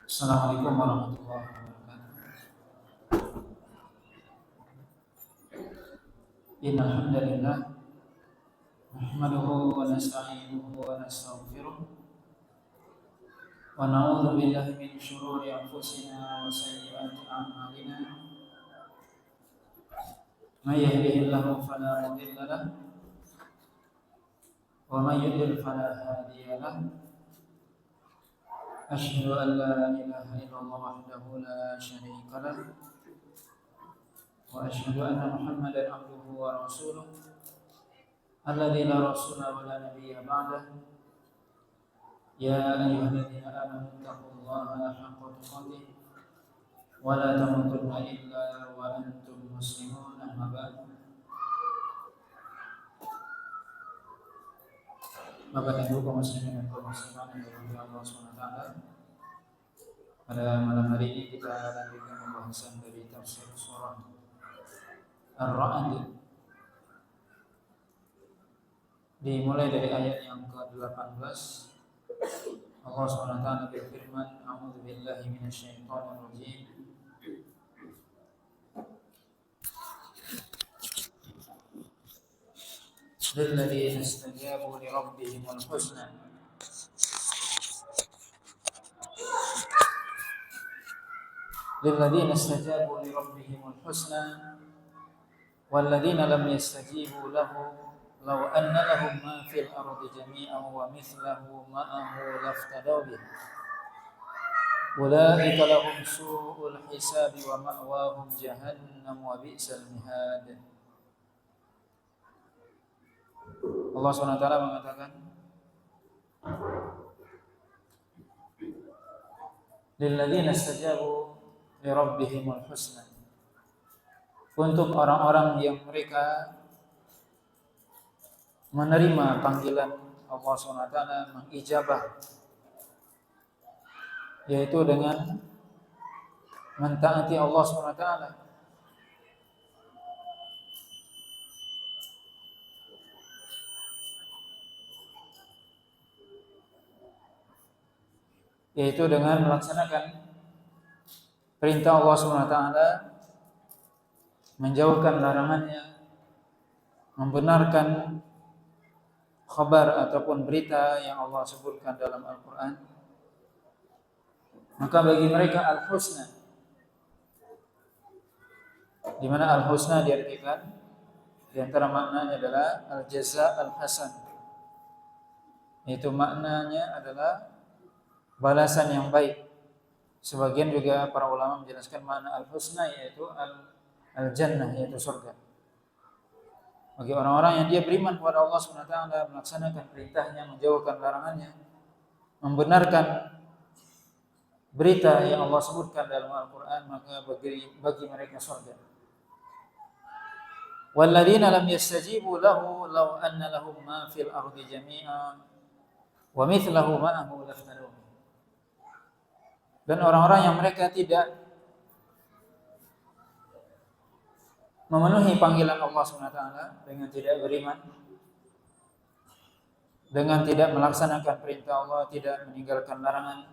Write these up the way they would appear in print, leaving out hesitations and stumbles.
Assalamualaikum warahmatullahi wabarakatuh. Innal hamdalillah nahmaduhu wa nasta'inuhu wa nastaghfiruh wa na'udzu billahi min shururi anfusina wa sayyiati a'malina. May yahdihillahu fala mudilla lahu wa may yudlil fala hadiya lahu. Asyhadu an la ilaha illallah wahdahu la syarika lahu wa asyhadu anna Muhammadan abduhu wa rasuluh alladzi la rasula wa la nabiyya ba'dahu. Ya ayyuhalladzina amanu taqullaha haqqa tuqatih wa la tamutunna illa wa antum muslimun. Amma ba'd. Bapak Ibu kaum muslimin dan kaum muslimat yang dirahmati Allah Subhanahu wa taala. Pada malam hari ini kita lanjutkan pembahasan dari tafsir surah Ar-Ra'd. Dimulai dari ayat yang ke-18. Allah Subhanahu wa taala berfirman, "A'udzu billahi minasyaitonir rajim. Lilladzina istajabu li rabbihimul husna." Lilladzina istajabu li rabbihimul husna walladzina lam yastajibu lahu law anna lahum ma fil ardi jami'an wa mithluhu ma'ahu laftadaw bih. Ulaika lahum su'ul hisabi wa ma'wahum jahannam wa bi'sal mihad. Allah SWT mengatakan, lilladzina istajabu li rabbihimul husna. Untuk orang-orang yang mereka menerima panggilan Allah SWT, mengijabah, yaitu dengan mentaati Allah SWT. Yaitu dengan melaksanakan perintah Allah SWT, menjauhkan larangannya, membenarkan khabar ataupun berita yang Allah sebutkan dalam Al-Quran. Maka bagi mereka al-husna, di mana al-husna diartikan di antara maknanya adalah al-jaza al-hasan. Itu maknanya adalah balasan yang baik. Sebagian juga para ulama menjelaskan makna al-husna yaitu al-jannah, yaitu surga. Bagi orang-orang yang dia beriman kepada Allah SWT, melaksanakan perintahnya, menjauhkan larangannya, membenarkan berita yang Allah sebutkan dalam Al-Quran, maka bagi mereka surga. Walladzina lam yastajibu lahu law anna lahum ma fil ardi jami'an wa mithluhu ma'ahu laftadaw. Dan orang-orang yang mereka tidak memenuhi panggilan Allah SWT dengan tidak beriman, dengan tidak melaksanakan perintah Allah, tidak meninggalkan larangan,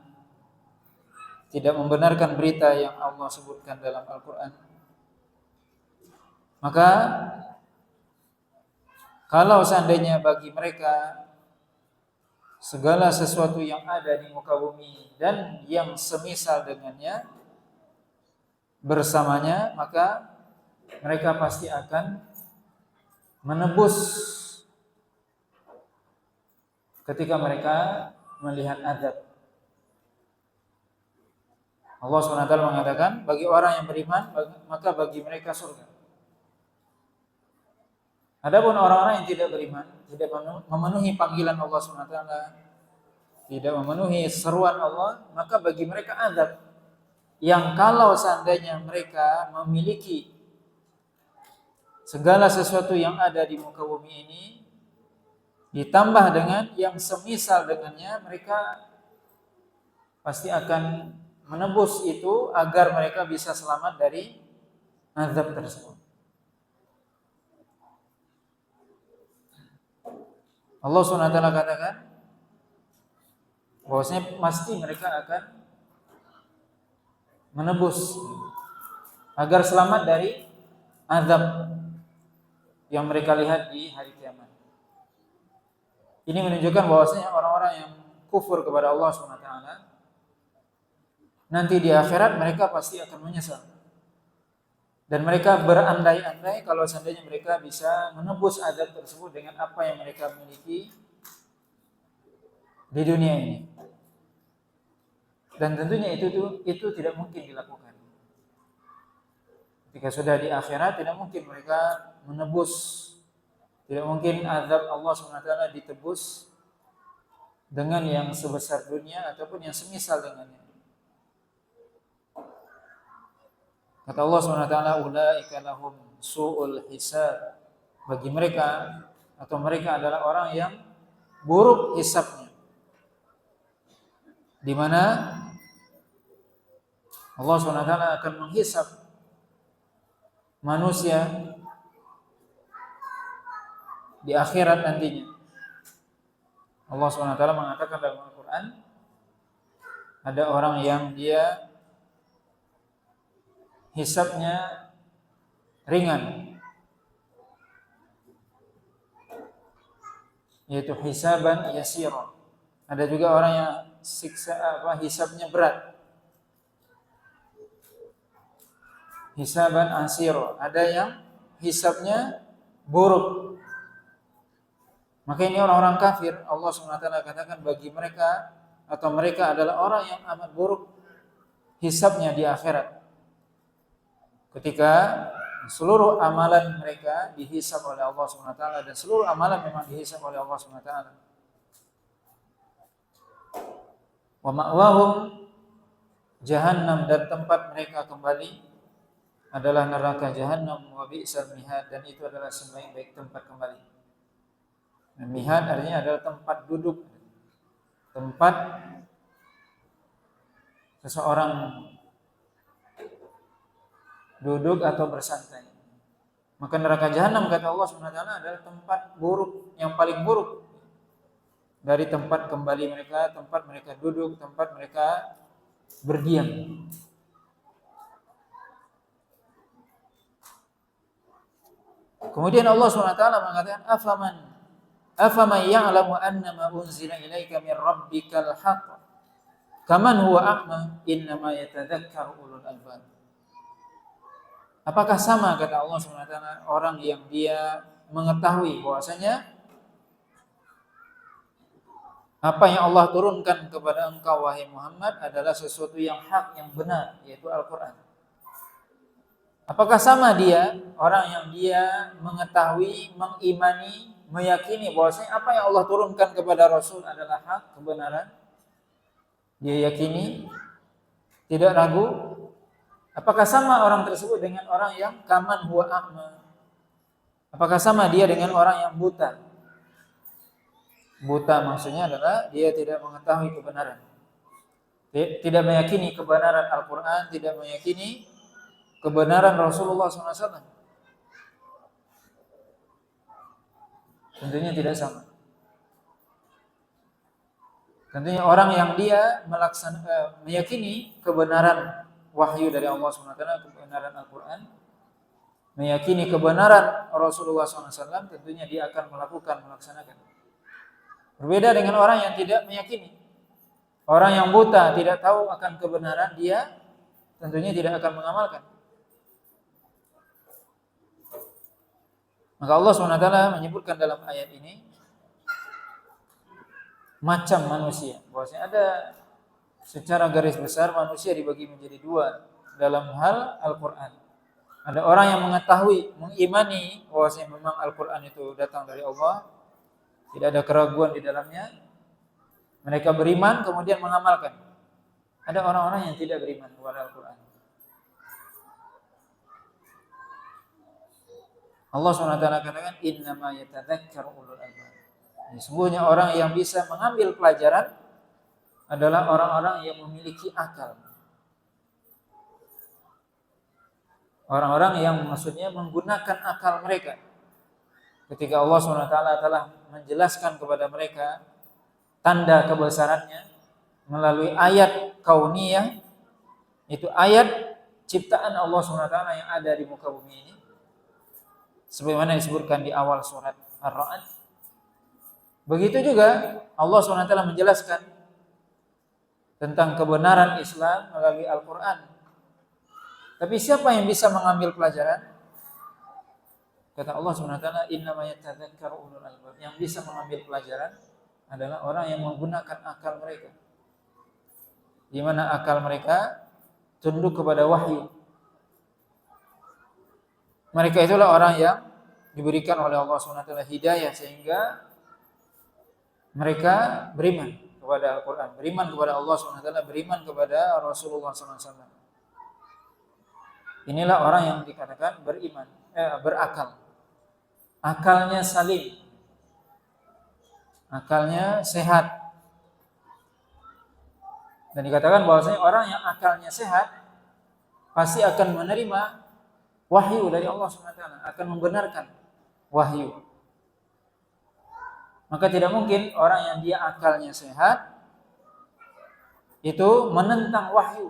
tidak membenarkan berita yang Allah sebutkan dalam Al-Quran, maka kalau seandainya bagi mereka segala sesuatu yang ada di muka bumi dan yang semisal dengannya bersamanya, maka mereka pasti akan menebus ketika mereka melihat azab. Allah SWT mengatakan, bagi orang yang beriman, maka bagi mereka surga. Adapun orang-orang yang tidak beriman, tidak memenuhi panggilan Allah SWT, tidak memenuhi seruan Allah, maka bagi mereka azab. Yang kalau seandainya mereka memiliki segala sesuatu yang ada di muka bumi ini, ditambah dengan yang semisal dengannya, mereka pasti akan menebus itu agar mereka bisa selamat dari azab tersebut. Allah SWT katakan bahwasanya pasti mereka akan menebus agar selamat dari azab yang mereka lihat di hari kiamat. Ini menunjukkan bahwasanya orang-orang yang kufur kepada Allah SWT nanti di akhirat mereka pasti akan menyesal. Dan mereka berandai-andai kalau seandainya mereka bisa menebus azab tersebut dengan apa yang mereka miliki di dunia ini. Dan tentunya itu tidak mungkin dilakukan. Ketika sudah di akhirat tidak mungkin mereka menebus, tidak mungkin azab Allah SWT ditebus dengan yang sebesar dunia ataupun yang semisal dengannya. Kata Allah SWT, ulaika lahum su'ul hisab. Bagi mereka atau mereka adalah orang yang buruk hisabnya, di mana Allah SWT akan menghisab manusia di akhirat nantinya. Allah SWT mengatakan dalam Al-Quran, ada orang yang dia hisabnya ringan, yaitu hisaban yasira. Ada juga orang yang hisabnya berat, hisaban asira. Ada yang hisabnya buruk. Maka ini orang-orang kafir, Allah SWT katakan bagi mereka atau mereka adalah orang yang amat buruk hisabnya di akhirat. Ketika seluruh amalan mereka dihisab oleh Allah SWT, dan seluruh amalan memang dihisab oleh Allah SWT. Wa ma'wahum jahannam, dan tempat mereka kembali adalah neraka jahannam. Wa bi'sal mihad, dan itu adalah sebaik-baik tempat kembali. Dan mihad artinya adalah tempat duduk, tempat seseorang duduk atau bersantai. Maka neraka jahanam kata Allah SWT adalah tempat buruk, yang paling buruk dari tempat kembali mereka, tempat mereka duduk, tempat mereka berdiam. Kemudian Allah SWT mengatakan, afaman ya'lamu annama unzila ilaika min rabbikal haqq kaman huwa a'ma innama yatadzakkaru ulul albab. Apakah sama kata Allah SWT orang yang dia mengetahui bahwasanya apa yang Allah turunkan kepada engkau wahai Muhammad adalah sesuatu yang hak, yang benar, yaitu Al-Quran. Apakah sama dia, orang yang dia mengetahui, mengimani, meyakini bahwasanya apa yang Allah turunkan kepada Rasul adalah hak, kebenaran, dia yakini, tidak ragu. Apakah sama orang tersebut dengan orang yang kaman huwa a'ma? Apakah sama dia dengan orang yang buta? Buta maksudnya adalah dia tidak mengetahui kebenaran, tidak meyakini kebenaran Al-Quran, tidak meyakini kebenaran Rasulullah SAW. Tentunya tidak sama. Tentunya orang yang dia meyakini kebenaran wahyu dari Allah SWT, kebenaran Al-Quran, meyakini kebenaran Rasulullah SAW, tentunya dia akan melaksanakan. Berbeda dengan orang yang tidak meyakini. Orang yang buta, tidak tahu akan kebenaran, dia tentunya tidak akan mengamalkan. Maka Allah SWT menyebutkan dalam ayat ini macam manusia. Bahwasanya ada secara garis besar manusia dibagi menjadi dua dalam hal Al-Quran. Ada orang yang mengetahui, mengimani bahwasanya memang Al-Quran itu datang dari Allah, tidak ada keraguan di dalamnya. Mereka beriman kemudian mengamalkan. Ada orang-orang yang tidak beriman kepada Al-Quran. Allah SWT katakan, innama yatadzakkaru ulul albab. Sesungguhnya orang yang bisa mengambil pelajaran adalah orang-orang yang memiliki akal. Orang-orang yang maksudnya menggunakan akal mereka. Ketika Allah SWT telah menjelaskan kepada mereka tanda kebesarannya melalui ayat kauniyah, Itu ayat ciptaan Allah SWT yang ada di muka bumi ini. Sebagaimana disebutkan di awal surat Ar-Ra'd. Begitu juga Allah SWT menjelaskan tentang kebenaran Islam melalui Al-Quran. Tapi siapa yang bisa mengambil pelajaran? Kata Allah SWT, innama yatadzakkaru ulul albab. Yang bisa mengambil pelajaran adalah orang yang menggunakan akal mereka. Di mana akal mereka tunduk kepada wahyu. Mereka itulah orang yang diberikan oleh Allah SWT hidayah sehingga mereka beriman kepada Al-Quran, beriman kepada Allah SWT, beriman kepada Rasulullah SAW. Inilah orang yang dikatakan beriman, berakal. Akalnya salim, akalnya sehat. Dan dikatakan bahwasanya orang yang akalnya sehat pasti akan menerima wahyu dari Allah SWT, akan membenarkan wahyu. Maka tidak mungkin orang yang dia akalnya sehat itu menentang wahyu.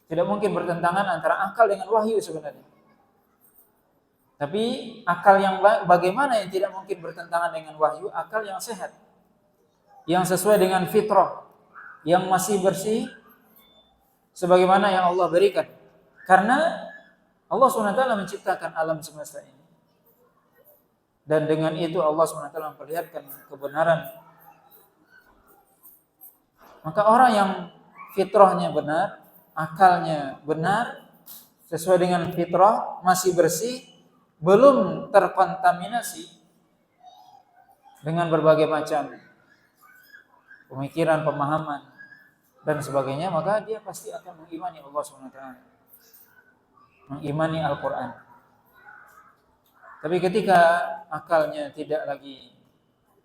Tidak mungkin bertentangan antara akal dengan wahyu sebenarnya. Tapi akal yang bagaimana yang tidak mungkin bertentangan dengan wahyu? Akal yang sehat, yang sesuai dengan fitrah, yang masih bersih sebagaimana yang Allah berikan. Karena Allah SWT menciptakan alam semesta ini. Dan dengan itu Allah SWT memperlihatkan kebenaran. Maka orang yang fitrahnya benar, akalnya benar, sesuai dengan fitrah, masih bersih, belum terkontaminasi dengan berbagai macam pemikiran, pemahaman, dan sebagainya, maka dia pasti akan mengimani Allah SWT, mengimani Al-Quran. Tapi ketika akalnya tidak lagi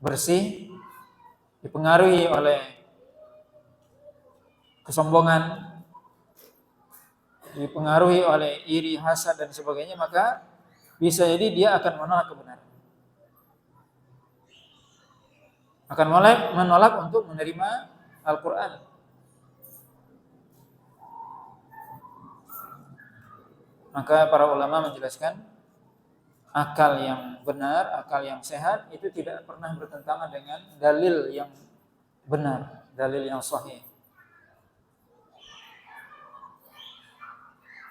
bersih, dipengaruhi oleh kesombongan, dipengaruhi oleh iri, hasad, dan sebagainya, maka bisa jadi dia akan menolak kebenaran. Akan menolak untuk menerima Al-Quran. Maka para ulama menjelaskan akal yang benar, akal yang sehat itu tidak pernah bertentangan dengan dalil yang benar, dalil yang sahih.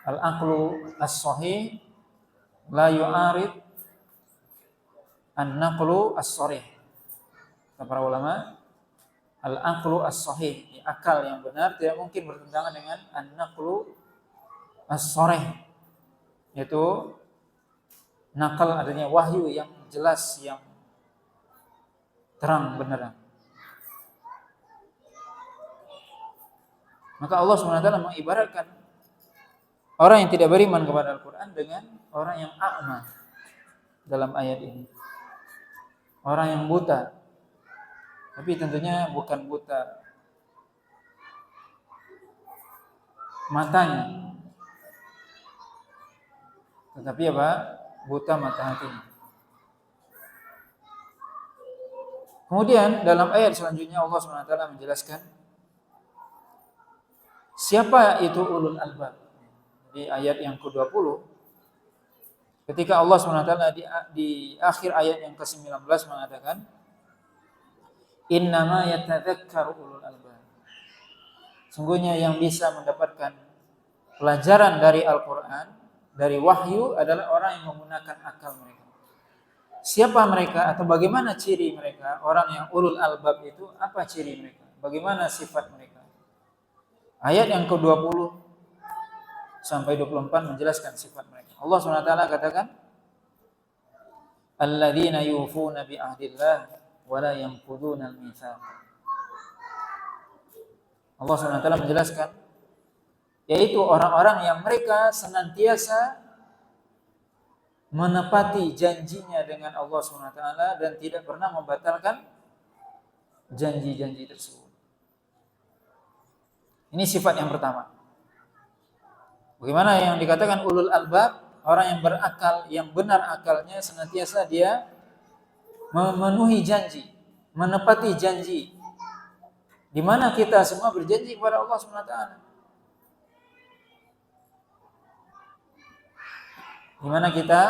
Al-aqlu as-sahih la yu'arid an-naqlu as-sarih. Kata para ulama, al-aqlu as-sahih, akal yang benar tidak mungkin bertentangan dengan an-naqlu as-sarih, yaitu nakal adanya wahyu yang jelas, yang terang benerang. Maka Allah SWT mengibaratkan orang yang tidak beriman kepada Al-Quran dengan orang yang a'ma dalam ayat ini. Orang yang buta. Tapi tentunya bukan buta matanya, tetapi apa? Buta mata hatinya. Kemudian dalam ayat selanjutnya Allah SWT menjelaskan siapa itu ulul albab. Di ayat yang ke-20, ketika Allah SWT di akhir ayat yang ke-19 mengatakan innama yatadzakkaru ulul albab. Sungguhnya yang bisa mendapatkan pelajaran dari Al-Quran, dari wahyu adalah orang yang menggunakan akal mereka. Siapa mereka atau bagaimana ciri mereka? Orang yang ulul albab itu apa ciri mereka? Bagaimana sifat mereka? Ayat yang ke-20 sampai 24 menjelaskan sifat mereka. Allah SWT katakan, alladzina yufuna bi ahdillah wa la yanquduna al-mitsaq. Allah SWT menjelaskan, yaitu orang-orang yang mereka senantiasa menepati janjinya dengan Allah SWT dan tidak pernah membatalkan janji-janji tersebut. Ini sifat yang pertama. Bagaimana yang dikatakan ulul albab? Orang yang berakal, yang benar akalnya, senantiasa dia memenuhi janji, menepati janji. Di mana kita semua berjanji kepada Allah SWT. di mana kita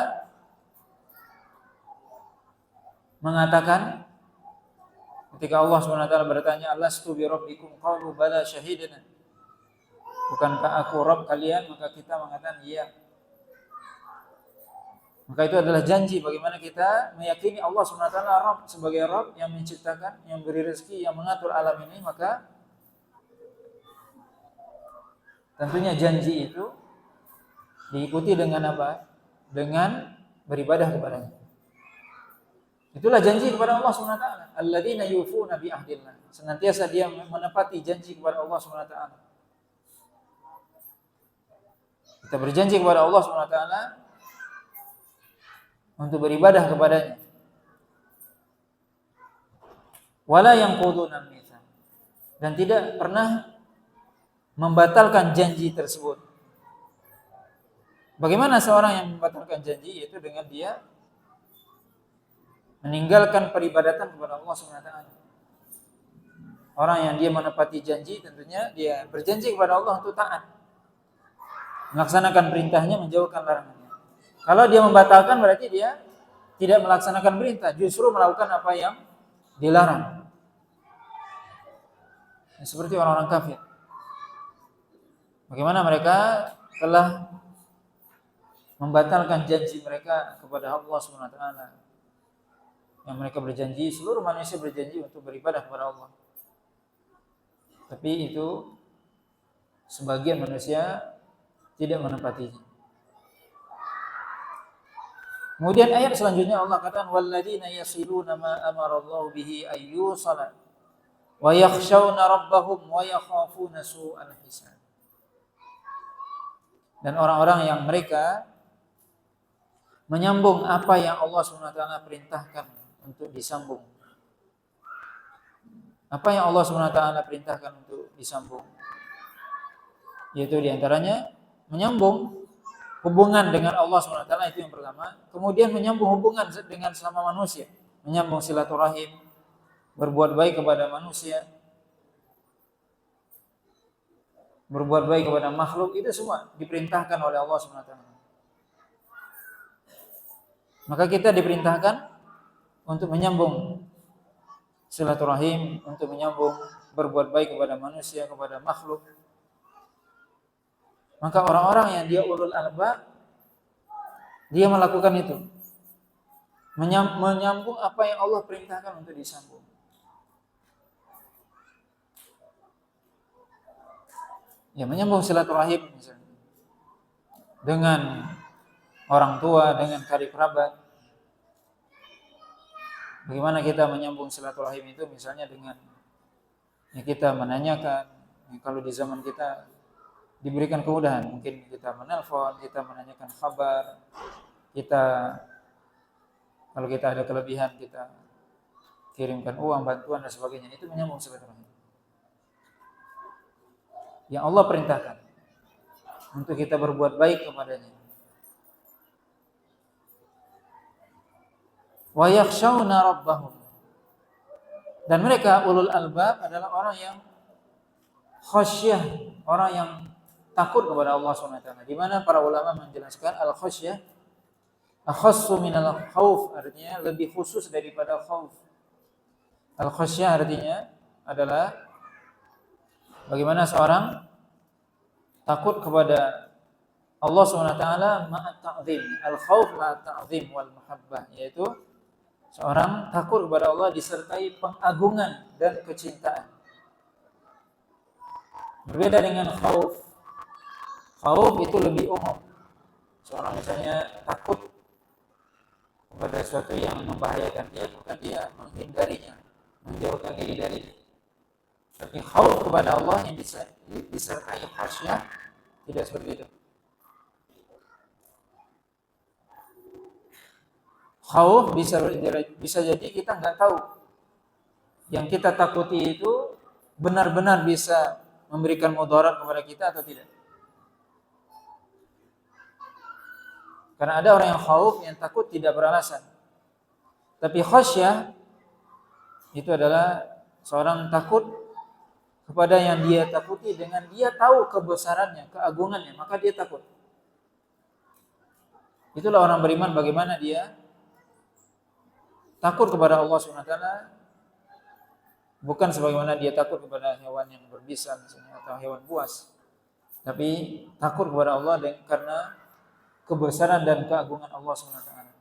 mengatakan ketika Allah SWT bertanya, alastu bi rabbikum qalu bala syahidna, bukankah aku Rabb kalian? Maka kita mengatakan iya. Maka itu adalah janji bagaimana kita meyakini Allah SWT Rabb, sebagai Rabb yang menciptakan, yang beri rezeki, yang mengatur alam ini. Maka tentunya janji itu diikuti dengan apa? Dengan beribadah kepadanya. Itulah janji kepada Allah SWT. Alladzina yufuna bi ahdillah. Senantiasa dia menepati janji kepada Allah SWT. Kita berjanji kepada Allah SWT untuk beribadah kepadanya. Wala yanquduna al-mitsaq. Dan tidak pernah membatalkan janji tersebut. Bagaimana seorang yang membatalkan janji? Yaitu dengan dia meninggalkan peribadatan kepada Allah SWT. Orang yang dia menepati janji, tentunya dia berjanji kepada Allah untuk taat, melaksanakan perintahnya, menjauhkan larangannya. Kalau dia membatalkan berarti dia tidak melaksanakan perintah, justru melakukan apa yang dilarang. Seperti orang-orang kafir. Bagaimana mereka telah membatalkan janji mereka kepada Allah SWT. Yang mereka berjanji, seluruh manusia berjanji untuk beribadah kepada Allah. Tapi itu sebagian manusia tidak menepatinya. Kemudian ayat selanjutnya Allah katakan walladzina yasiluna ma amarallahu bihi ayyusala wa yakhshawna rabbahum wa yakhafuna su'al hisab. Dan orang-orang yang mereka menyambung apa yang Allah SWT perintahkan untuk disambung. Apa yang Allah SWT perintahkan untuk disambung? Yaitu diantaranya menyambung hubungan dengan Allah SWT, itu yang pertama. Kemudian menyambung hubungan dengan sesama manusia, menyambung silaturahim, berbuat baik kepada manusia, berbuat baik kepada makhluk, itu semua diperintahkan oleh Allah SWT. Maka kita diperintahkan untuk menyambung silaturahim, untuk menyambung berbuat baik kepada manusia, kepada makhluk. Maka orang-orang yang dia ulul albab, dia melakukan itu, menyambung apa yang Allah perintahkan untuk disambung. Ya, menyambung silaturahim misalnya dengan orang tua, dengan karib kerabat. Bagaimana kita menyambung silaturahim itu? Misalnya dengan ya kita menanyakan, kalau di zaman kita diberikan kemudahan, mungkin kita menelpon, kita menanyakan kabar, kita kalau kita ada kelebihan kita kirimkan uang, bantuan dan sebagainya. Itu menyambung silaturahim yang Allah perintahkan untuk kita berbuat baik kepadanya. Wa yakhshawna rabbahum. Dan mereka ulul albab adalah orang yang khasyah, orang yang takut kepada Allah SWT. Di mana para ulama menjelaskan al-khasyah akhassu minal khauf, artinya lebih khusus daripada khauf. Al-khasyah artinya adalah bagaimana seorang takut kepada Allah SWT ma'at ta'zim. Al-khauf ma'at ta'zim wal mahabbah, yaitu seorang takut kepada Allah disertai pengagungan dan kecintaan. Berbeda dengan khauf. Khauf itu lebih umum. Seorang misalnya takut kepada sesuatu yang membahayakan dia, bukan dia menghindarinya, menjauhkan diri darinya. Tapi khauf kepada Allah yang disertai khasyah, tidak seperti itu. Khauf bisa jadi kita nggak tahu yang kita takuti itu benar-benar bisa memberikan mudarat kepada kita atau tidak. Karena ada orang yang khauf, yang takut tidak beralasan. Tapi khasyah itu adalah seorang takut kepada yang dia takuti dengan dia tahu kebesarannya, keagungannya, maka dia takut. Itulah orang beriman, bagaimana dia takut kepada Allah Subhanahu wa taala, bukan sebagaimana dia takut kepada hewan yang berbisa misalnya atau hewan buas, tapi takut kepada Allah karena kebesaran dan keagungan Allah Subhanahu wa taala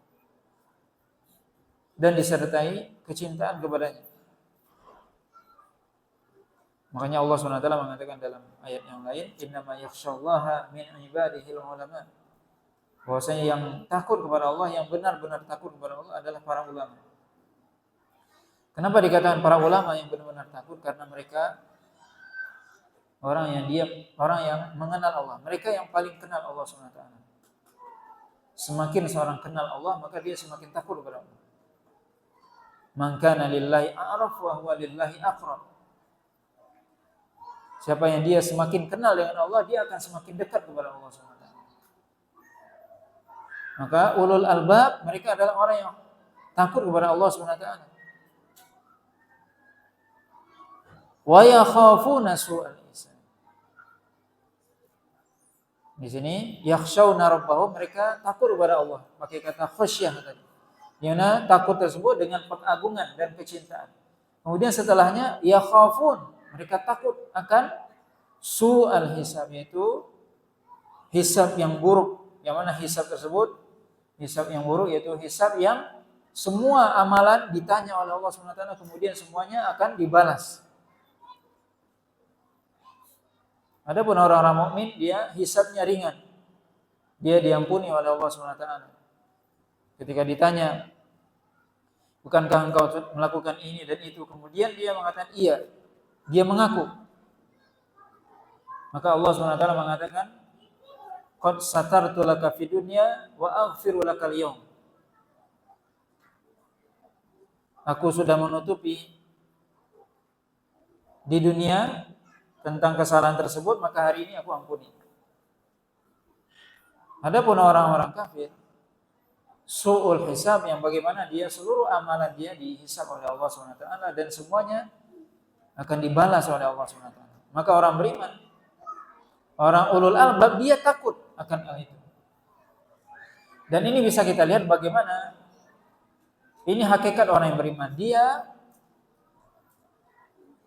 dan disertai kecintaan kepadanya. Makanya Allah Subhanahu wa taala mengatakan dalam ayat yang lain, innama yakhsyallaha min ibadihil ulama. Bahwasanya yang takut kepada Allah, yang benar-benar takut kepada Allah adalah para ulama. Kenapa dikatakan para ulama yang benar-benar takut? Karena mereka orang yang diam, orang yang mengenal Allah. Mereka yang paling kenal Allah Subhanahu wa taala. Semakin seorang kenal Allah, maka dia semakin takut kepada Allah. Man kana lillahi a'raf wa huwa lillahi aqrab. Siapa yang dia semakin kenal dengan Allah, dia akan semakin dekat kepada Allah Subhanahu wa taala. Maka ulul albab, mereka adalah orang yang takut kepada Allah Subhanahu wa taala. Wa yakhafuna su'al hisab. Di sini yakhshawna rabbahum, mereka takut kepada Allah. Pakai kata khasyah tadi. Yang takut tersebut dengan pengagungan dan kecintaan. Kemudian setelahnya yakhafun, mereka takut akan su'al hisab, yaitu hisab yang buruk. Yang mana hisab tersebut, hisab yang buruk yaitu hisab yang semua amalan ditanya oleh Allah Subhanahu wa taala, kemudian semuanya akan dibalas. Adapun orang-orang mukmin, dia hisabnya ringan. Dia diampuni oleh Allah Subhanahu wa taala. Ketika ditanya, bukankah engkau melakukan ini dan itu? Kemudian dia mengatakan iya. Dia mengaku. Maka Allah Subhanahu wa taala mengatakan, qad satartu laka fid dunya wa aghfiru lakal yawm. Aku sudah menutupi di dunia tentang kesalahan tersebut, maka hari ini aku ampuni. Adapun orang-orang kafir, su'ul hisab, yang bagaimana dia seluruh amalan dia dihisab oleh Allah Subhanahu wa taala dan semuanya akan dibalas oleh Allah Subhanahu wa taala. Maka orang beriman, orang ulul albab, dia takut akan hal itu. Dan ini bisa kita lihat bagaimana ini hakikat orang yang beriman. Dia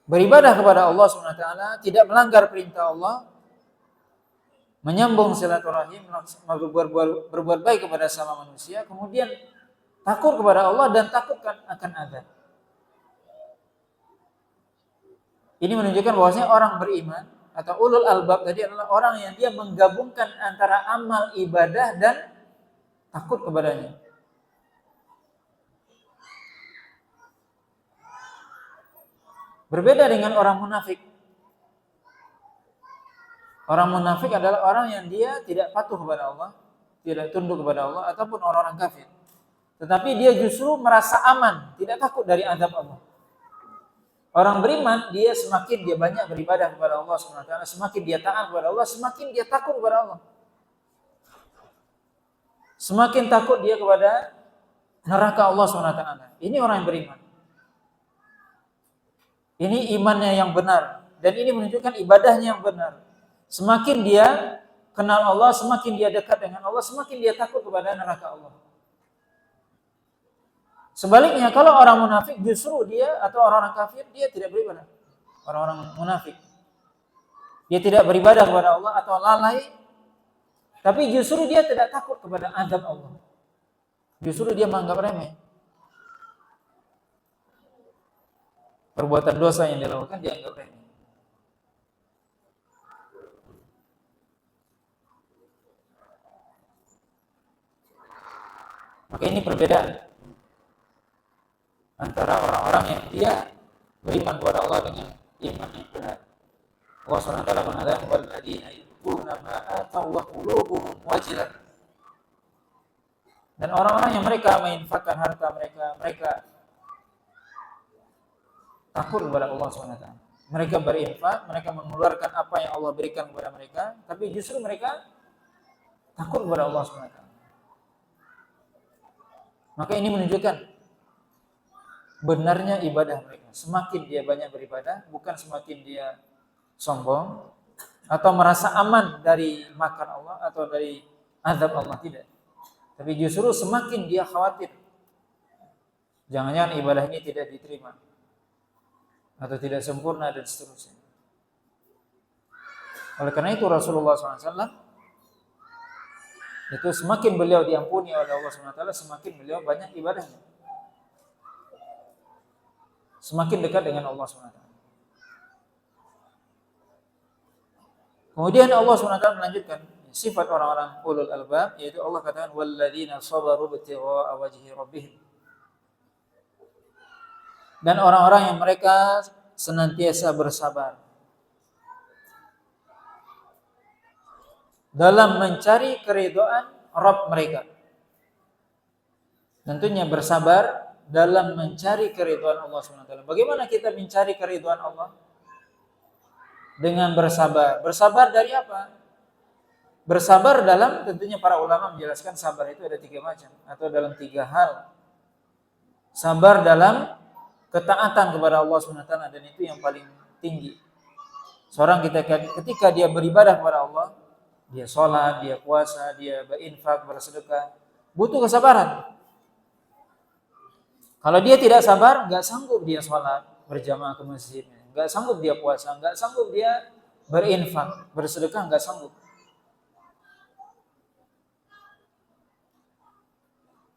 beribadah kepada Allah Subhanahu wa taala, tidak melanggar perintah Allah, menyambung silaturahim, berbuat baik kepada sama manusia, kemudian takut kepada Allah dan takut akan azab. Ini menunjukkan bahwasanya orang beriman atau ulul albab tadi adalah orang yang dia menggabungkan antara amal ibadah dan takut kepadanya. Berbeda dengan orang munafik. Orang munafik adalah orang yang dia tidak patuh kepada Allah, tidak tunduk kepada Allah, ataupun orang-orang kafir. Tetapi dia justru merasa aman, tidak takut dari azab Allah. Orang beriman, dia semakin dia banyak beribadah kepada Allah Subhanahu wa taala, semakin dia taat kepada Allah, semakin dia takut kepada Allah. Semakin takut dia kepada neraka Allah Subhanahu wa taala. Ini orang yang beriman. Ini imannya yang benar, dan ini menunjukkan ibadahnya yang benar. Semakin dia kenal Allah, semakin dia dekat dengan Allah, semakin dia takut kepada neraka Allah. Sebaliknya, kalau orang munafik, justru dia atau orang-orang kafir, dia tidak beribadah. Orang-orang munafik, dia tidak beribadah kepada Allah atau lalai, tapi justru dia tidak takut kepada azab Allah. Justru dia menganggap remeh perbuatan dosa yang dilakukan, dia anggap remeh. Maka ini perbedaan antara orang-orang yang dia beriman kepada Allah dengan iman yang benar. Allah SWT mengatakan, walladzina yu'tuna ma ataw wa qulubuhum wajilah. Dan orang-orang yang mereka menginfakkan harta mereka takut kepada Allah SWT. Mereka berinfak, mereka mengeluarkan apa yang Allah berikan kepada mereka, tapi justru mereka takut kepada Allah SWT. Maka ini menunjukkan benarnya ibadah mereka. Semakin dia banyak beribadah, bukan semakin dia sombong atau merasa aman dari makan Allah atau dari azab Allah, tidak. Tapi justru semakin dia khawatir, jangan-jangan ibadah ini tidak diterima atau tidak sempurna dan seterusnya. Oleh karena itu Rasulullah SAW itu semakin beliau diampuni oleh Allah SWT, semakin beliau banyak ibadahnya, semakin dekat dengan Allah SWT. Kemudian Allah SWT melanjutkan sifat orang-orang ulul albab, yaitu Allah katakan walladzina sabaru ibtigha'a wajhi rabbihim. Dan orang-orang yang mereka senantiasa bersabar dalam mencari keridhaan Rabb mereka. Tentunya bersabar dalam mencari keridhaan Allah SWT. Bagaimana kita mencari keridhaan Allah? Dengan bersabar. Bersabar dari apa? Bersabar dalam, tentunya para ulama menjelaskan sabar itu ada 3 macam atau dalam 3 hal. Sabar dalam ketaatan kepada Allah SWT, dan itu yang paling tinggi. Seorang ketika dia beribadah kepada Allah, dia sholat, dia puasa, dia berinfak, bersedekah, butuh kesabaran. Kalau dia tidak sabar, nggak sanggup dia sholat berjamaah ke masjid, nggak sanggup dia puasa, nggak sanggup dia berinfak, bersedekah, nggak sanggup.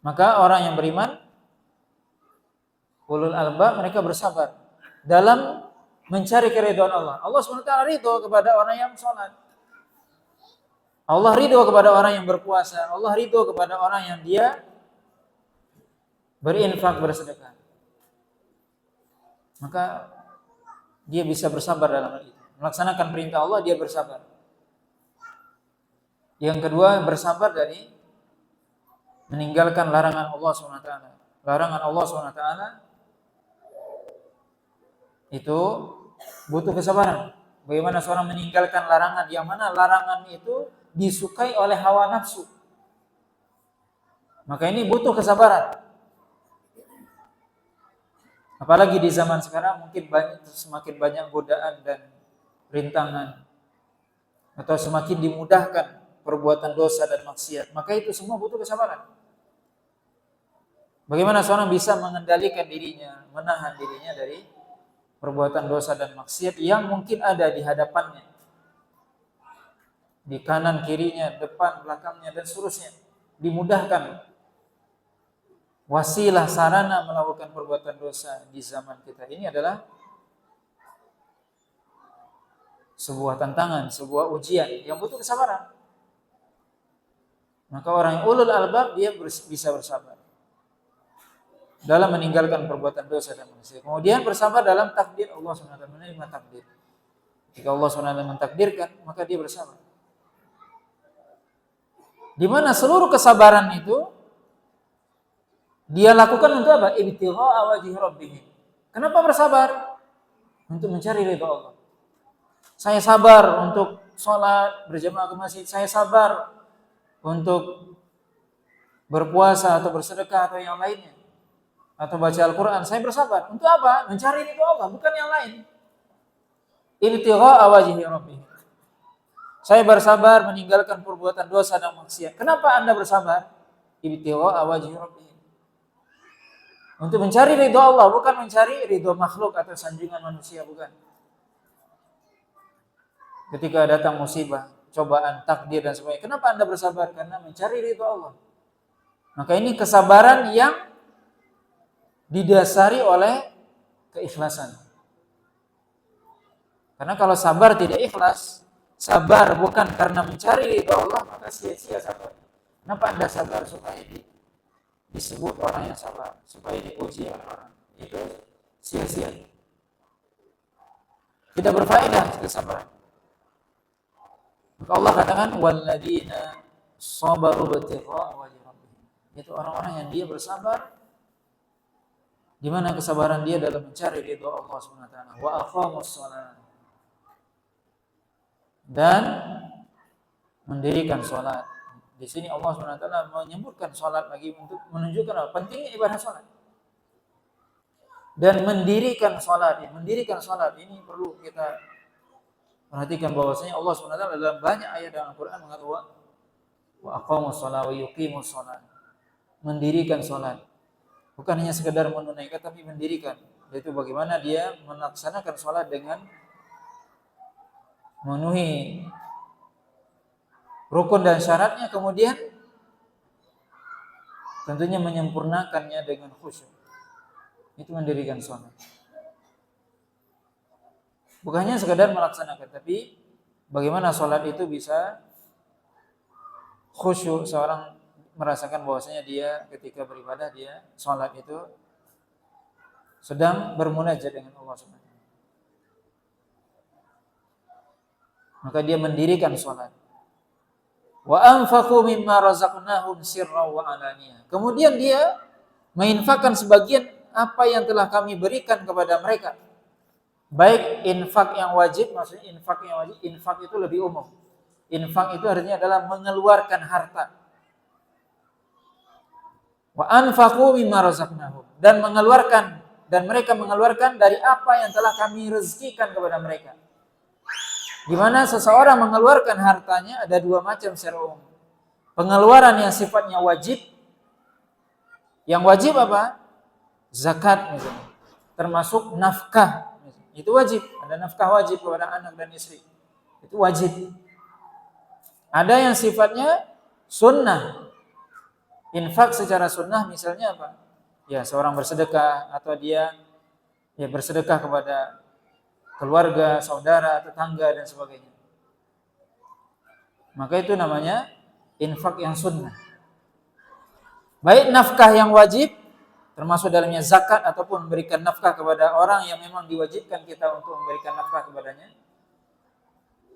Maka orang yang beriman, ulul albab, mereka bersabar dalam mencari keridhaan Allah. Allah SWT ridho kepada orang yang sholat. Allah ridho kepada orang yang berpuasa. Allah ridho kepada orang yang dia berinfak, bersedekah. Maka dia bisa bersabar dalam hal itu. Melaksanakan perintah Allah, dia bersabar. Yang kedua, bersabar dari meninggalkan larangan Allah SWT. Larangan Allah SWT itu butuh kesabaran. Bagaimana seorang meninggalkan larangan, yang mana larangan itu disukai oleh hawa nafsu. Maka ini butuh kesabaran. Apalagi di zaman sekarang mungkin semakin banyak godaan dan rintangan, atau semakin dimudahkan perbuatan dosa dan maksiat. Maka itu semua butuh kesabaran. Bagaimana seorang bisa mengendalikan dirinya, menahan dirinya dari perbuatan dosa dan maksiat yang mungkin ada di hadapannya, di kanan kirinya, depan belakangnya, dan seterusnya. Dimudahkan wasilah sarana melakukan perbuatan dosa di zaman kita ini adalah sebuah tantangan, sebuah ujian yang butuh kesabaran. Maka orang yang ulul albab, dia bisa bersabar dalam meninggalkan perbuatan dosa dan maksiat. Kemudian bersabar dalam takdir Allah SWT, menerima takdir. Jika Allah SWT mentakdirkan, maka dia bersabar. Di mana seluruh kesabaran itu dia lakukan untuk apa? Ibtigha'a wajhi rabbih. Kenapa bersabar? Untuk mencari ridha Allah. Saya sabar untuk sholat berjamaah ke masjid. Saya sabar untuk berpuasa atau bersedekah atau yang lainnya, atau baca Al-Quran. Saya bersabar. Untuk apa? Mencari ridha Allah, bukan yang lain. Ibtigha'a wajhi rabbih. Saya bersabar meninggalkan perbuatan dosa dan maksiat. Kenapa Anda bersabar? Ibtigha'a wajhi rabbih. Untuk mencari ridha Allah, bukan mencari ridha makhluk atau sanjungan manusia, bukan. Ketika datang musibah, cobaan, takdir dan sebagainya, kenapa Anda bersabar? Karena mencari ridha Allah. Maka ini kesabaran yang didasari oleh keikhlasan. Karena kalau sabar tidak ikhlas, sabar bukan karena mencari ridha Allah, maka sia-sia sabar. Kenapa Anda sabar? Supaya disebut orang yang sabar, supaya dipuji oleh orang. Itu sia-sia. Tidak berfaedah kesabaran. Maka Allah katakan walladzina sabaru ibtigha'a wajhi rabbihim. Itu orang-orang yang dia bersabar, di mana kesabaran dia dalam mencari ridha Allah Subhanahu wa taala. Wa aqamus shalah. Dan mendirikan salat. Di sini Allah Subhanahu wa taala menyebutkan salat lagi untuk menunjukkan apa? Pentingnya ibadah salat. Dan mendirikan salat. Mendirikan salat ini perlu kita perhatikan bahwasanya Allah Subhanahu wa taala dalam banyak ayat dalam Al-Qur'an mengatakan wa aqamus shalah wa yuqimus shalah. mendirikan sholat. Bukan hanya sekedar menunaikan, tapi mendirikan. Yaitu bagaimana dia melaksanakan sholat dengan memenuhi rukun dan syaratnya, kemudian tentunya menyempurnakannya dengan khusyuk. Itu mendirikan sholat. Bukan hanya sekedar melaksanakan, tapi bagaimana sholat itu bisa khusyuk, seorang merasakan bahwasanya dia ketika beribadah, dia sholat itu sedang bermunajat dengan Allah Subhanahu wa taala. Maka dia mendirikan sholat. Wa anfaqu mimma razaqnahum sirran wa alaniyah. Kemudian dia menginfakkan sebagian apa yang telah kami berikan kepada mereka. Baik infak yang wajib, maksudnya infak yang wajib, infak itu lebih umum. Infak itu artinya adalah mengeluarkan harta. Wa anfaqu mimma razaqnahum, dan mereka mengeluarkan dari apa yang telah kami rezekikan kepada mereka. Di mana seseorang mengeluarkan hartanya ada dua macam secara umum. Pengeluaran yang sifatnya wajib. Yang wajib apa? Zakat misalnya. Termasuk nafkah. Itu wajib. Ada nafkah wajib kepada anak dan istri. Itu wajib. Ada yang sifatnya sunnah. Infak secara sunnah misalnya apa? Ya, seorang bersedekah atau dia bersedekah kepada keluarga, saudara, tetangga dan sebagainya. Maka itu namanya infak yang sunnah. Baik nafkah yang wajib, termasuk dalamnya zakat ataupun memberikan nafkah kepada orang yang memang diwajibkan kita untuk memberikan nafkah kepadanya,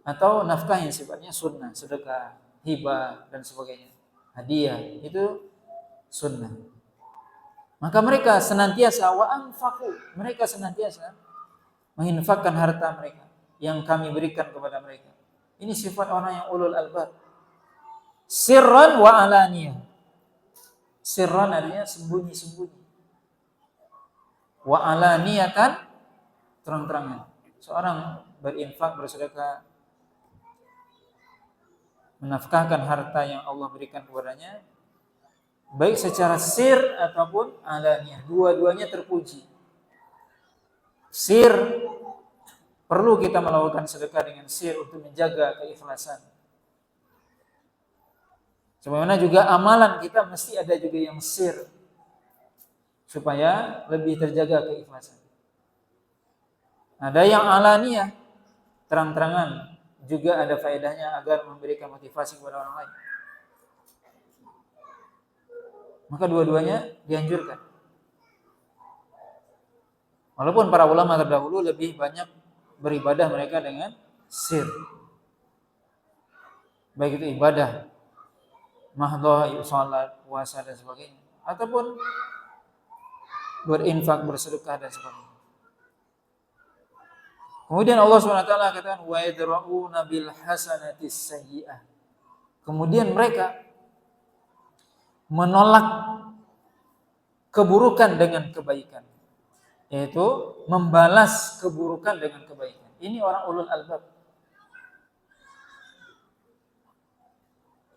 atau nafkah yang sifatnya sunnah, sedekah, hibah dan sebagainya, hadiah, itu sunnah. Maka mereka senantiasa mereka senantiasa menginfakkan harta mereka yang kami berikan kepada mereka. Ini sifat orang yang ulul albab. Sirran wa alaniyah. Sirran artinya sembunyi-sembunyi. Wa alaniyatan, terang-terangan. Seorang berinfak, bersedekah, menafkahkan harta yang Allah berikan kepadanya, baik secara sir ataupun alaniyah, dua-duanya terpuji. Sir, perlu kita melakukan sedekah dengan sir untuk menjaga keikhlasan. Sebagaimana juga amalan kita mesti ada juga yang sir, supaya lebih terjaga keikhlasan. Ada yang alaniyah, terang-terangan, juga ada faedahnya agar memberikan motivasi kepada orang lain. Maka dua-duanya dianjurkan. Walaupun para ulama terdahulu lebih banyak beribadah mereka dengan sir. Baik itu ibadah mahdhah, salat, puasa dan sebagainya, ataupun berinfak, bersedekah dan sebagainya. Kemudian Allah SWT katakan wa yadra'una bil hasanatis sayyi'ah. Kemudian mereka menolak keburukan dengan kebaikan, yaitu membalas keburukan dengan kebaikan. Ini orang ulul albab.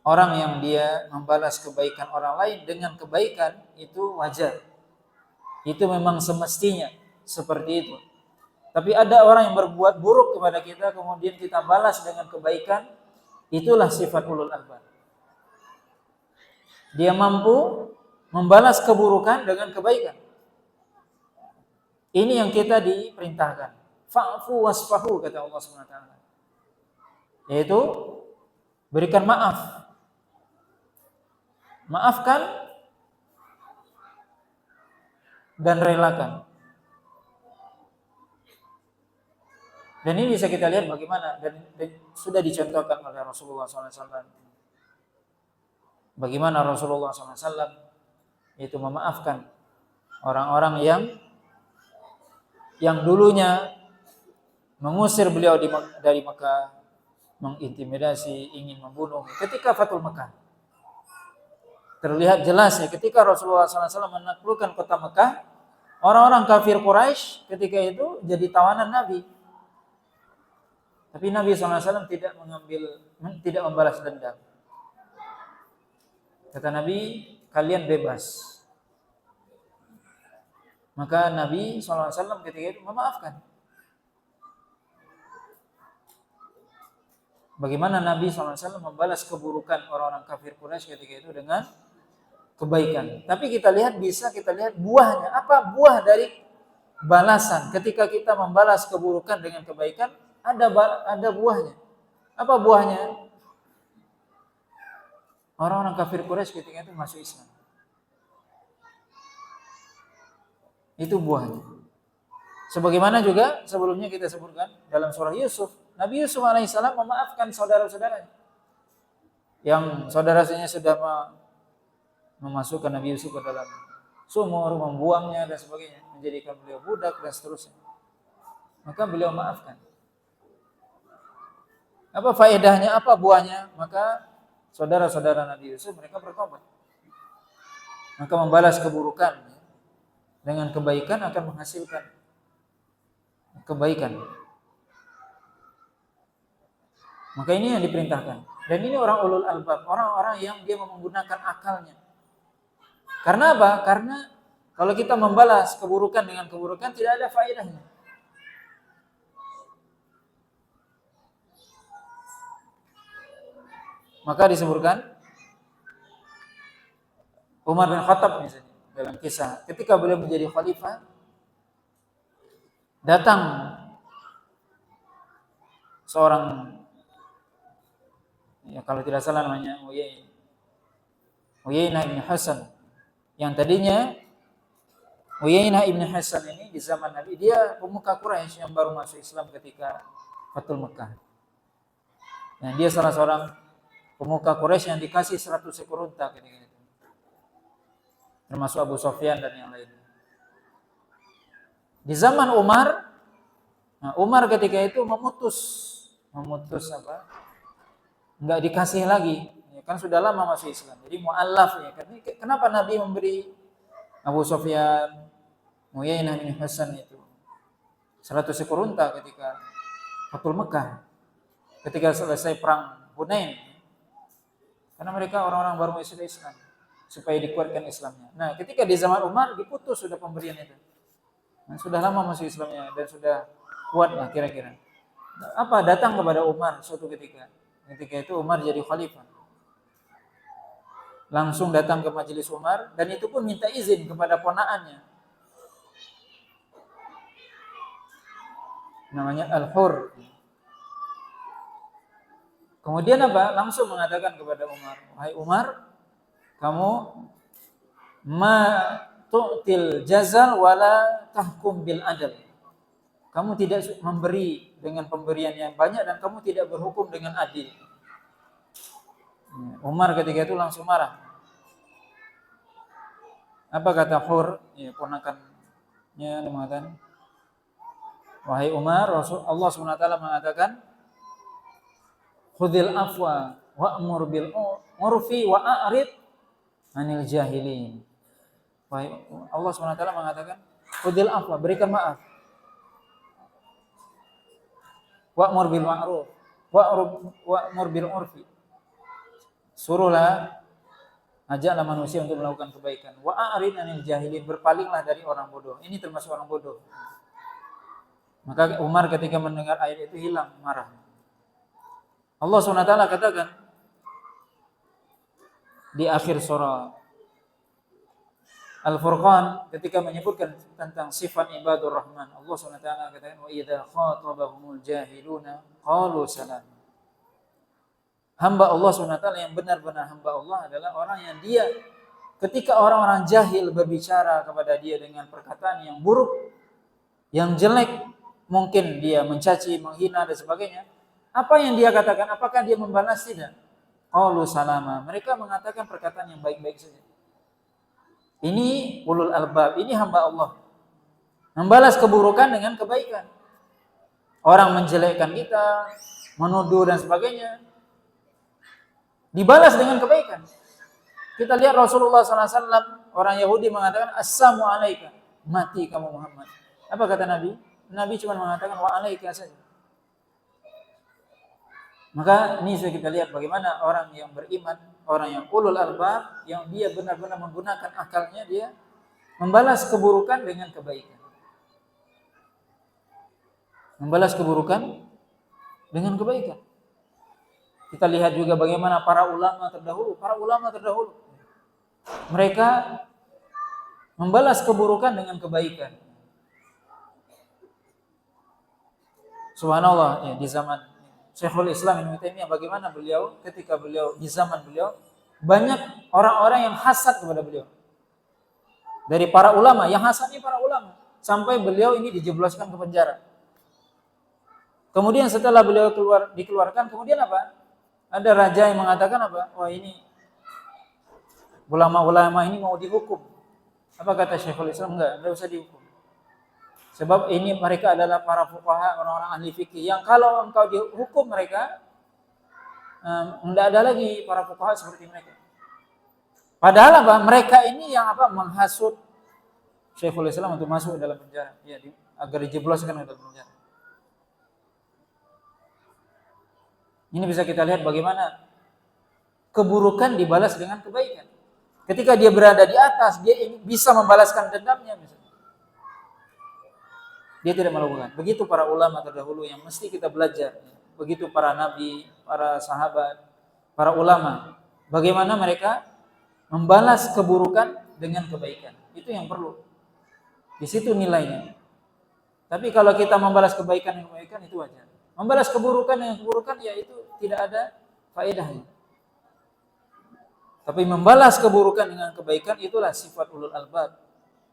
Orang yang dia membalas kebaikan orang lain dengan kebaikan itu wajar. Itu memang semestinya seperti itu. Tapi ada orang yang berbuat buruk kepada kita kemudian kita balas dengan kebaikan, itulah sifat ulul albab. Dia mampu membalas keburukan dengan kebaikan. Ini yang kita diperintahkan. Fa'fu wasfahu, kata Allah SWT. Yaitu berikan maaf. Maafkan dan relakan. Dan ini bisa kita lihat bagaimana dan sudah dicontohkan oleh Rasulullah SAW. Bagaimana Rasulullah SAW itu memaafkan orang-orang yang dulunya mengusir beliau dari Mekah, mengintimidasi, ingin membunuh. Ketika Fathul Mekah, terlihat jelas ya, ketika Rasulullah SAW menaklukkan kota Mekah, orang-orang kafir Quraisy ketika itu jadi tawanan Nabi. Tapi Nabi SAW tidak membalas dendam. Kata Nabi, kalian bebas. Maka Nabi SAW ketika itu memaafkan. Bagaimana Nabi SAW membalas keburukan orang-orang kafir Quraisy ketika itu dengan kebaikan. Tapi kita lihat buahnya. Apa buah dari balasan? Ketika kita membalas keburukan dengan kebaikan, ada buahnya. Apa buahnya? Orang-orang kafir Quraisy ketika itu masuk Islam. Itu buahnya. Sebagaimana juga sebelumnya kita sebutkan dalam surah Yusuf, Nabi Yusuf alaihissalam memaafkan saudara-saudaranya yang saudara-saudaranya sudah memasukkan Nabi Yusuf ke dalam sumur, membuangnya dan sebagainya, menjadikan beliau budak dan seterusnya. Maka beliau maafkan. Apa faedahnya? Apa buahnya? Maka saudara-saudara Nabi Yusuf mereka bertobat. Maka membalas keburukan dengan kebaikan akan menghasilkan kebaikan. Maka ini yang diperintahkan. Dan ini orang ulul albab, orang-orang yang dia menggunakan akalnya. Karena apa? Karena kalau kita membalas keburukan dengan keburukan tidak ada faedahnya. Maka disebutkan Umar bin Khattab misalnya dalam kisah ketika beliau menjadi khalifah, datang seorang, ya kalau tidak salah namanya Uyainah bin Hasan, yang tadinya Uyainah bin Hasan ini di zaman Nabi dia pemuka Quraisy yang baru masuk Islam ketika Fathul Mekah. Nah, dia salah seorang pemuka Quraisy yang dikasih 100 ekor unta ketika itu, termasuk Abu Sufyan dan yang lain. Di zaman Umar, Umar ketika itu memutus apa? Enggak dikasih lagi, ya kan sudah lama masuk Islam. Jadi mu'allaf ya. Kenapa Nabi memberi Abu Sufyan, Uyainah bin Hasan itu 100 ekor unta ketika Fathul Mekah, ketika selesai perang Hunain? Karena mereka orang-orang baru masuk Islam, supaya dikuatkan Islamnya. Nah, ketika di zaman Umar diputus sudah pemberian itu. Nah, sudah lama masuk Islamnya dan sudah kuat lah kira-kira. Apa datang kepada Umar suatu ketika. Ketika itu Umar jadi khalifah. Langsung datang ke majelis Umar dan itu pun minta izin kepada ponaannya. Namanya Al-Hur. Kemudian apa? Langsung mengatakan kepada Umar, "Wahai Umar, kamu ma tu'til jazal wala tahkum bil adl." Kamu tidak memberi dengan pemberian yang banyak dan kamu tidak berhukum dengan adil. Umar ketika itu langsung marah. Apa kata Hur? Ya, ponakannya mengatakan, "Wahai Umar, Allah SWT mengatakan, khudhil afwa wa'mur bil urfi wa a'rid anil jahilin." Allah SWT mengatakan, khudhil afwa, berikan maaf. Wa'mur bil ma'ruf wa'mur bil urfi. Suruhlah, ajaklah manusia untuk melakukan kebaikan. Wa a'rid anil jahilin, berpalinglah dari orang bodoh. Ini termasuk orang bodoh. Maka Umar ketika mendengar ayat itu hilang marah. Allah SWT katakan di akhir surah Al-Furqan ketika menyebutkan tentang sifat ibadur rahman, Allah SWT katakan, "Wa idza khatabahumul jahiluna qalu salam." Hamba Allah SWT yang benar-benar hamba Allah adalah orang yang dia ketika orang-orang jahil berbicara kepada dia dengan perkataan yang buruk, yang jelek, mungkin dia mencaci, menghina dan sebagainya, apa yang dia katakan? Apakah dia membalas? Tidak. Qalu salama. Mereka mengatakan perkataan yang baik-baik saja. Ini ulul albab, ini hamba Allah. Membalas keburukan dengan kebaikan. Orang menjelekkan kita, menuduh dan sebagainya, dibalas dengan kebaikan. Kita lihat Rasulullah SAW, orang Yahudi mengatakan, "Assalamu alaika," mati kamu Muhammad. Apa kata Nabi? Nabi cuma mengatakan wa alaika saja. Maka ini sudah kita lihat bagaimana orang yang beriman, orang yang ulul albab, yang dia benar-benar menggunakan akalnya, dia membalas keburukan dengan kebaikan. Membalas keburukan dengan kebaikan. Kita lihat juga bagaimana para ulama terdahulu. Mereka membalas keburukan dengan kebaikan. Subhanallah, ya, di zaman Syekhul Islam Ibnu Taimiyah, bagaimana beliau ketika beliau di zaman beliau banyak orang-orang yang hasad kepada beliau. Dari para ulama, yang hasadnya para ulama, sampai beliau ini dijebloskan ke penjara. Kemudian setelah beliau dikeluarkan, kemudian apa? Ada raja yang mengatakan apa? Wah, ini ulama-ulama ini mau dihukum. Apa kata Syekhul Islam? Enggak usah dihukum. Sebab ini mereka adalah para fuqaha, orang-orang ahli fikih, yang kalau engkau dihukum mereka, tidak ada lagi para fuqaha seperti mereka. Padahal apa? Mereka ini yang apa? Menghasut Syekhul Islam untuk masuk dalam penjara, ya, agar dijebloskan ke dalam penjara. Ini bisa kita lihat bagaimana keburukan dibalas dengan kebaikan. Ketika dia berada di atas, dia bisa membalaskan dendamnya misalnya. Dia tidak melakukan. Begitu para ulama terdahulu yang mesti kita belajar. Begitu para nabi, para sahabat, para ulama. Bagaimana mereka membalas keburukan dengan kebaikan. Itu yang perlu. Di situ nilainya. Tapi kalau kita membalas kebaikan dengan kebaikan, itu wajar. Membalas keburukan dengan keburukan, ya itu tidak ada faedahnya. Tapi membalas keburukan dengan kebaikan, itulah sifat ulul albab.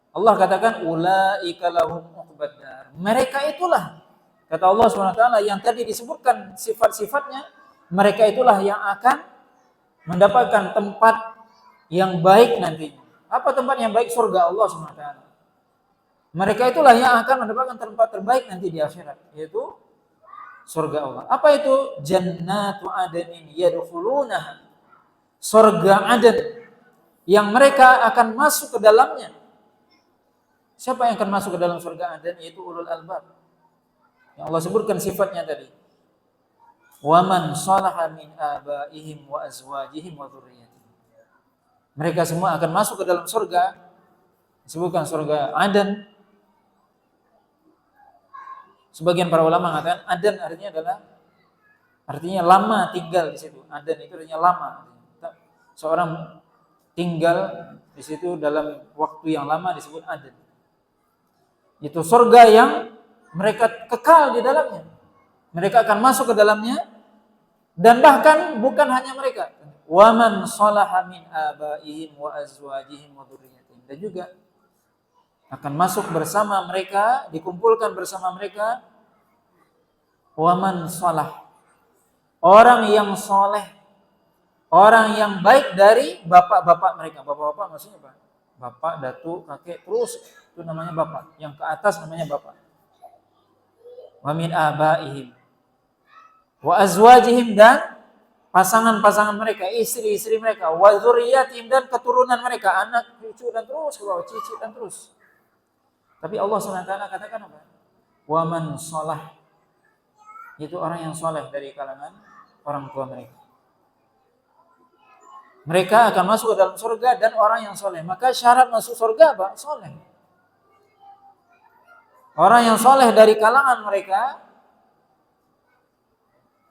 Allah katakan ulaika lahum uqbad dar. Mereka itulah, kata Allah SWT, yang tadi disebutkan sifat-sifatnya, mereka itulah yang akan mendapatkan tempat yang baik nantinya. Apa tempat yang baik? Surga Allah SWT. Mereka itulah yang akan mendapatkan tempat terbaik nanti di akhirat, yaitu surga Allah. Apa itu? Jannatu adnin yadkhulunaha. Surga Aden yang mereka akan masuk ke dalamnya. Siapa yang akan masuk ke dalam surga Aden? Yaitu ulul albab. Yang Allah sebutkan sifatnya tadi. Wa man salaha min abaihim wa azwajihim wa dzurriyyatihim. Mereka semua akan masuk ke dalam surga. Disebutkan surga Aden. Sebagian para ulama mengatakan Aden artinya lama tinggal di situ. Aden itu artinya lama. Seorang tinggal di situ dalam waktu yang lama disebut Aden. Itu surga yang mereka kekal di dalamnya. Mereka akan masuk ke dalamnya, dan bahkan bukan hanya mereka. Wa man salaha min abaihim wa azwajihim wa dzurriyyatihim. Dan juga akan masuk bersama mereka, dikumpulkan bersama mereka wa man salah. Orang yang soleh, orang yang baik dari bapak-bapak mereka. Bapak-bapak maksudnya apa? Bapak, datuk, kakek, terus itu namanya bapak. Yang ke atas namanya bapak. Wa min abaihim wa azwajihim, dan pasangan-pasangan mereka, istri-istri mereka, wa dzurriyyatihim, dan keturunan mereka, anak, cucu, dan terus ke bawah, cicit, dan terus. Tapi Allah SWT katakan apa? Wa man shalah. Itu orang yang soleh dari kalangan orang tua mereka. Mereka akan masuk ke dalam surga, dan orang yang soleh. Maka syarat masuk surga apa? Soleh. Orang yang soleh dari kalangan mereka,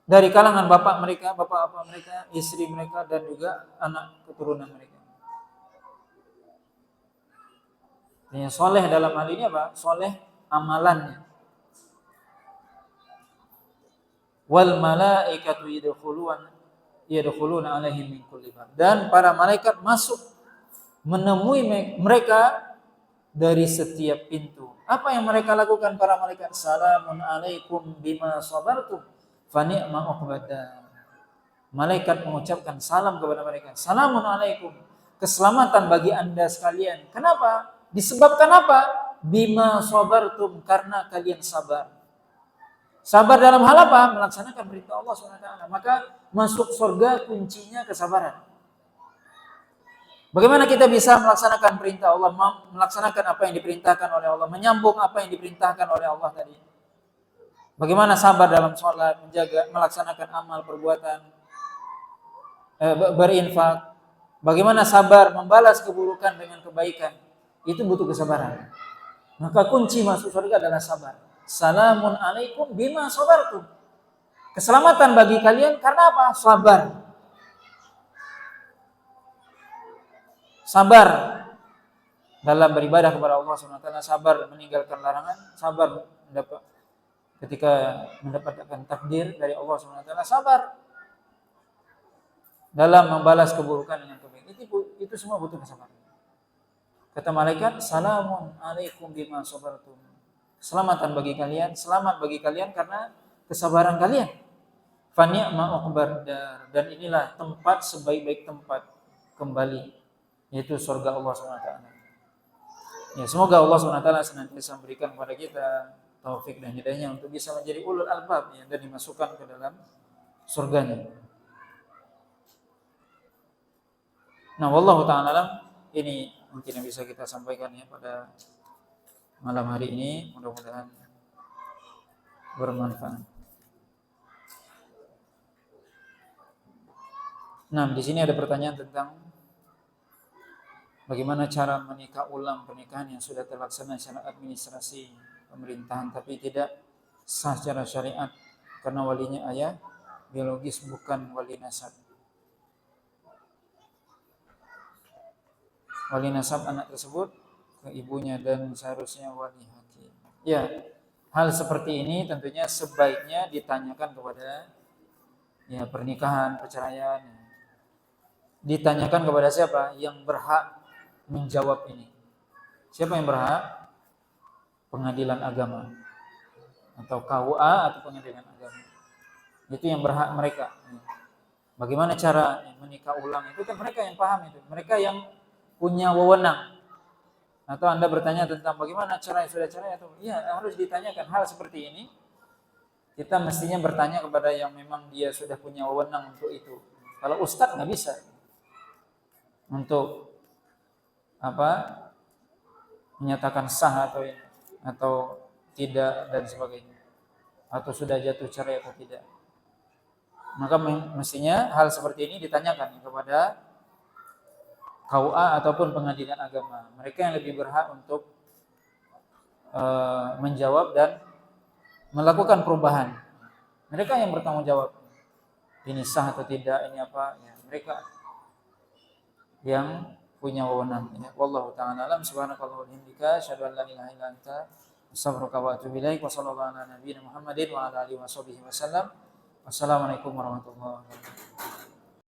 dari kalangan bapak mereka, bapak-bapak mereka, istri mereka, dan juga anak keturunan mereka. Yang soleh dalam hal ini apa? Soleh amalannya. Wal malaikatu yadkhuluna alaihim min kulli bab. Dan para malaikat masuk menemui mereka dari setiap pintu. Apa yang mereka lakukan para malaikat? Salamun alaikum bima sabartum fa ni'ma uqbadar. Malaikat mengucapkan salam kepada mereka. Salamun alaikum. Keselamatan bagi Anda sekalian. Kenapa? Disebabkan apa? Bima sabartum, karena kalian sabar. Sabar dalam hal apa? Melaksanakan perintah Allah SWT. Maka masuk surga kuncinya kesabaran. Bagaimana kita bisa melaksanakan perintah Allah, melaksanakan apa yang diperintahkan oleh Allah, menyambung apa yang diperintahkan oleh Allah tadi? Bagaimana sabar dalam sholat, menjaga, melaksanakan amal perbuatan? berinfak, bagaimana sabar membalas keburukan dengan kebaikan. Itu butuh kesabaran. Maka kunci masuk surga adalah sabar. Salamun alaikum bima sabartum. Keselamatan bagi kalian karena apa? Sabar. Sabar dalam beribadah kepada Allah SWT, sabar meninggalkan larangan, sabar ketika mendapatkan takdir dari Allah SWT, sabar dalam membalas keburukan dengan kebaikan. Itu semua butuh kesabaran. Kata malaikat, salamun alaikum bima sabartum. Keselamatan bagi kalian, selamat bagi kalian karena kesabaran kalian. Fa ni'ma uqbad dar, dan inilah tempat sebaik-baik tempat kembali, yaitu surga Allah SWT. Ya, semoga Allah SWT senantiasa memberikan kepada kita taufik dan hidayahnya untuk bisa menjadi ulul albab, ya, dan dimasukkan ke dalam surganya. Nah, wallahu ta'ala alam, ini mungkin yang bisa kita sampaikan ya pada malam hari ini, mudah-mudahan bermanfaat. Nah, di sini ada pertanyaan tentang bagaimana cara menikah ulang pernikahan yang sudah terlaksana secara administrasi pemerintahan tapi tidak sah secara syariat karena walinya ayah biologis bukan wali nasab. Wali nasab anak tersebut ke ibunya dan seharusnya wali hakim. Ya, hal seperti ini tentunya sebaiknya ditanyakan kepada ya pernikahan, perceraian. Ditanyakan kepada siapa yang berhak menjawab ini. Siapa yang berhak? Pengadilan agama atau KUA atau pengadilan agama. Itu yang berhak mereka. Bagaimana cara menikah ulang itu kan mereka yang paham itu. Mereka yang punya wewenang. Atau Anda bertanya tentang bagaimana cara yang sudah cerai atau ya harus ditanyakan hal seperti ini. Kita mestinya bertanya kepada yang memang dia sudah punya wewenang untuk itu. Kalau ustadz nggak bisa untuk menyatakan sah atau tidak dan sebagainya, atau sudah jatuh cerai atau tidak. Maka mestinya hal seperti ini ditanyakan kepada KUA ataupun pengadilan agama. Mereka yang lebih berhak untuk menjawab dan melakukan perubahan. Mereka yang bertanggung jawab. Ini sah atau tidak, ini apa? Ya, mereka yang punya wewenang. Ya, wallahu ta'ala alam. Subhanakallah wa bihamdika asyhadu an la ilaha illa anta astaghfiruka wa atubu ilaik. Wa sallallahu ala nabiyyina Muhammadin wa ala alihi wa sahbihi wasallam. Wassalamualaikum warahmatullahi wabarakatuh.